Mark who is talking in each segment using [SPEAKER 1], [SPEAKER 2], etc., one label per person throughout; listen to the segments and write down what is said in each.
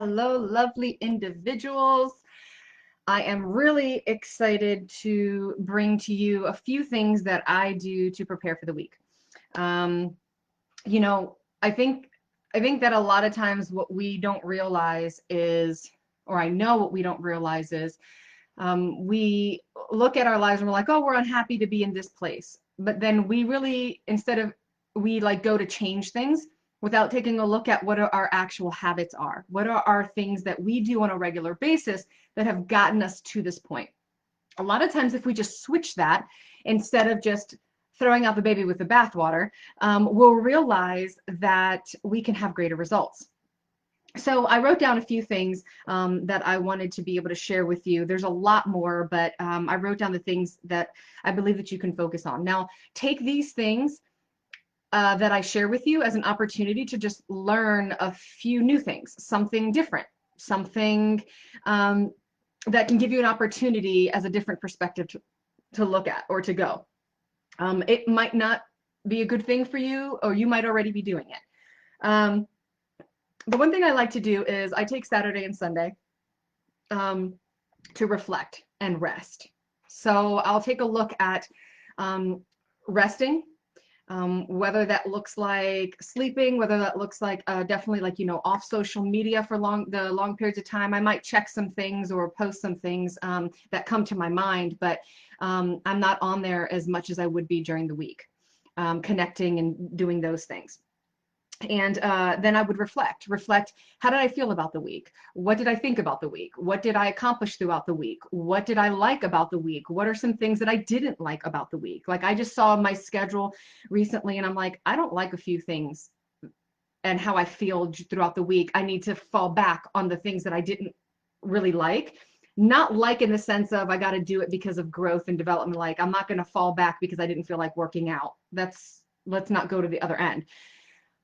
[SPEAKER 1] Hello, lovely individuals. I am really excited to bring to you a few things that I do to prepare for the week. Um, you know, I think I think that a lot of times what we don't realize is, or I know what we don't realize is, we look at our lives and we're like, oh, we're unhappy to be in this place. But then we really, instead of, we like go to change things without taking a look at what our actual habits are. What are our things that we do on a regular basis that have gotten us to this point? A lot of times, if we just switch that instead of just throwing out the baby with the bathwater, we'll realize that we can have greater results. So I wrote down a few things that I wanted to be able to share with you. There's a lot more, but I wrote down the things that I believe that you can focus on. Now, take these things that I share with you as an opportunity to just learn a few new things, something different, something um, that can give you an opportunity as a different perspective to look at or to go. It might not be a good thing for you, or you might already be doing it. The one thing I like to do is I take Saturday and Sunday um, to reflect and rest. So I'll take a look at resting, whether that looks like sleeping, whether that looks like definitely like, off social media for long periods of time. I might check some things or post some things that come to my mind, but I'm not on there as much as I would be during the week, connecting and doing those things. And then I would reflect, how did I feel about the week? What did I think about the week? What did I accomplish throughout the week? What did I like about the week? What are some things that I didn't like about the week? Like I just saw my schedule recently and I'm like, I don't like a few things and how I feel throughout the week. I need to fall back on the things that I didn't really like. Not like in the sense of I got to do it because of growth and development. Like I'm not going to fall back because I didn't feel like working out. Let's not go to the other end.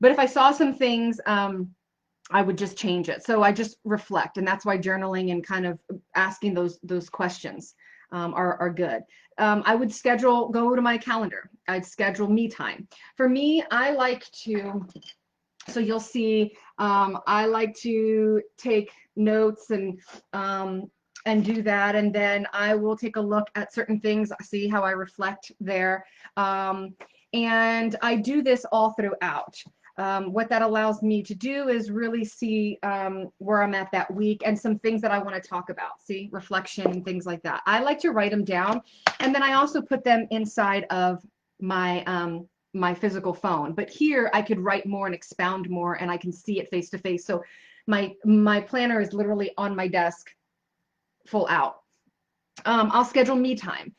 [SPEAKER 1] But if I saw some things, I would just change it. So I just reflect, and that's why journaling and kind of asking those questions are good. I would go to my calendar. I'd schedule me time. For me, I like to. So you'll see, I like to take notes and do that, and then I will take a look at certain things, see how I reflect there, and I do this all throughout. What that allows me to do is really see where I'm at that week and some things that I want to talk about. See, reflection and things like that. I like to write them down, and then I also put them inside of my physical phone. But here I could write more and expound more, and I can see it face to face. So my planner is literally on my desk, full out. I'll schedule me time.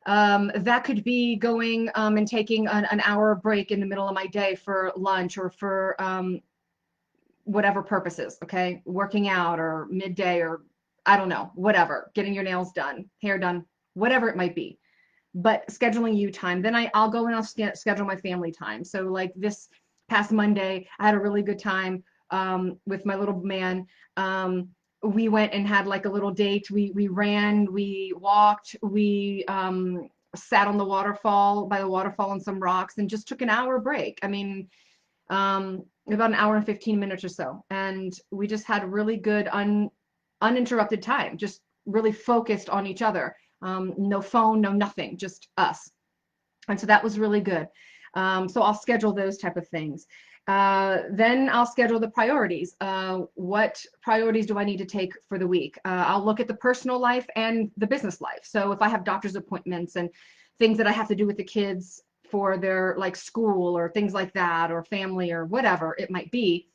[SPEAKER 1] That could be going and taking an hour break in the middle of my day for lunch or for whatever purposes, okay? Working out or midday or I don't know, whatever, getting your nails done, hair done, whatever it might be. But scheduling you time. Then I'll go and I'll schedule my family time. So like this past Monday, I had a really good time with my little man. We went and had like a little date. We ran, we walked, we sat on the waterfall, by the waterfall on some rocks, and just took an hour break. I mean, about an hour and 15 minutes or so. And we just had really good uninterrupted time, just really focused on each other. No phone, no nothing, just us. And so that was really good. So I'll schedule those type of things. Then I'll schedule the priorities. What priorities do I need to take for the week? I'll look at the personal life and the business life. So if I have doctor's appointments and things that I have to do with the kids for their like school or things like that, or family or whatever it might be,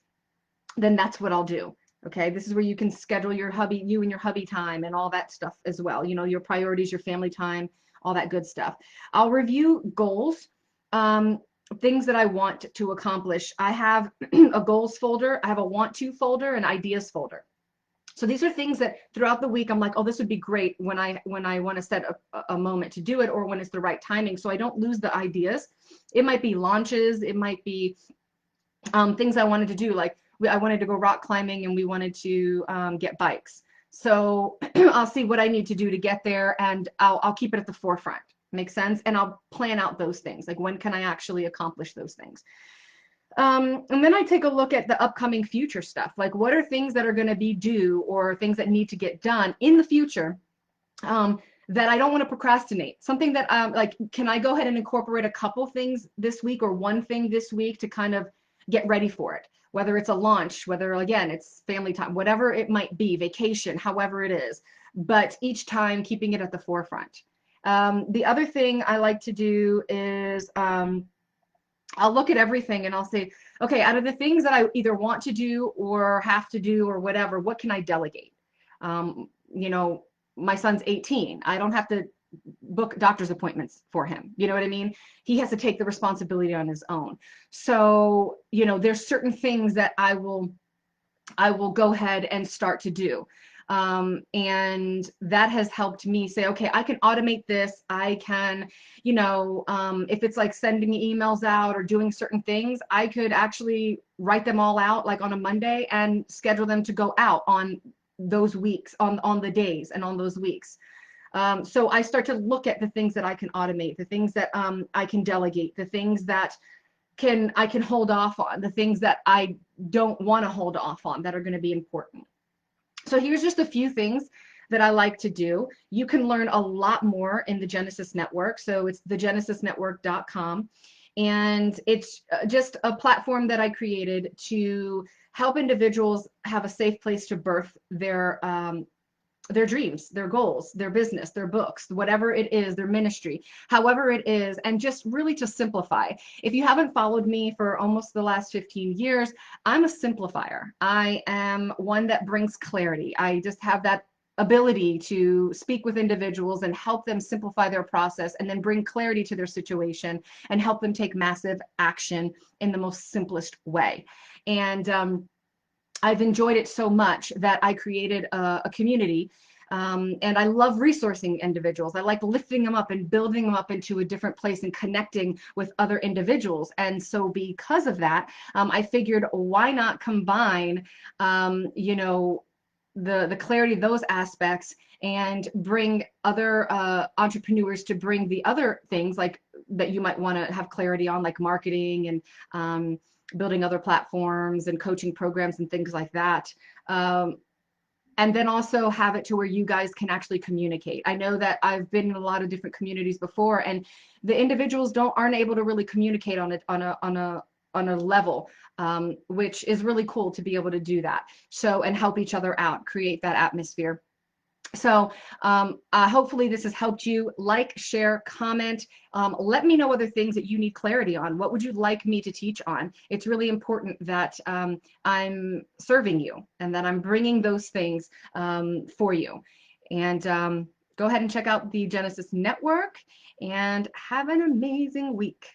[SPEAKER 1] then that's what I'll do. Okay, this is where you can schedule you and your hubby time and all that stuff as well. Your priorities, your family time, all that good stuff. I'll review goals, things that I want to accomplish. I have a goals folder, I have a want to folder, and ideas folder. So these are things that throughout the week I'm like, oh, this would be great when I want to set a moment to do it, or when it's the right timing, so I don't lose the ideas. It might be launches, it might be things I wanted to do, like I wanted to go rock climbing and we wanted to get bikes. So I'll see what I need to do to get there, and I'll keep it at the forefront. Make sense? And I'll plan out those things. Like when can I actually accomplish those things? And then I take a look at the upcoming future stuff. Like, what are things that are going to be due or things that need to get done in the future, that I don't want to procrastinate? Something that, like, can I go ahead and incorporate a couple things this week or one thing this week to kind of get ready for it? Whether it's a launch, whether, again, it's family time, whatever it might be, vacation, however it is, but each time keeping it at the forefront. The other thing I like to do is, I'll look at everything and I'll say, okay, out of the things that I either want to do or have to do or whatever, what can I delegate? You know, my son's 18. I don't have to book doctor's appointments for him. You know what I mean? He has to take the responsibility on his own. So, you know, there's certain things that I will go ahead and start to do. And that has helped me say, okay, I can automate this. I can, you know, if it's like sending emails out or doing certain things, I could actually write them all out like on a Monday and schedule them to go out on those weeks, on the days and on those weeks. So I start to look at the things that I can automate, the things that I can delegate, the things that I can hold off on, the things that I don't want to hold off on that are going to be important. So here's just a few things that I like to do. You can learn a lot more in the Genesis Network. So it's thegenesisnetwork.com. And it's just a platform that I created to help individuals have a safe place to birth their dreams, their goals, their business, their books, whatever it is, their ministry, however it is, and just really to simplify. If you haven't followed me for almost the last 15 years, I'm a simplifier. I am one that brings clarity. I just have that ability to speak with individuals and help them simplify their process and then bring clarity to their situation and help them take massive action in the most simplest way. And I've enjoyed it so much that I created a community, and I love resourcing individuals. I like lifting them up and building them up into a different place and connecting with other individuals. And so because of that, I figured, why not combine, you know, the clarity of those aspects and bring other entrepreneurs to bring the other things like that you might want to have clarity on, like marketing and building other platforms and coaching programs and things like that. And then also have it to where you guys can actually communicate. I know that I've been in a lot of different communities before, and the individuals aren't able to really communicate on a level, which is really cool to be able to do that. So, and help each other out, create that atmosphere. So hopefully this has helped you. Like, share, comment. Let me know other things that you need clarity on. What would you like me to teach on? It's really important that I'm serving you and that I'm bringing those things for you. And go ahead and check out the Genesis Network and have an amazing week.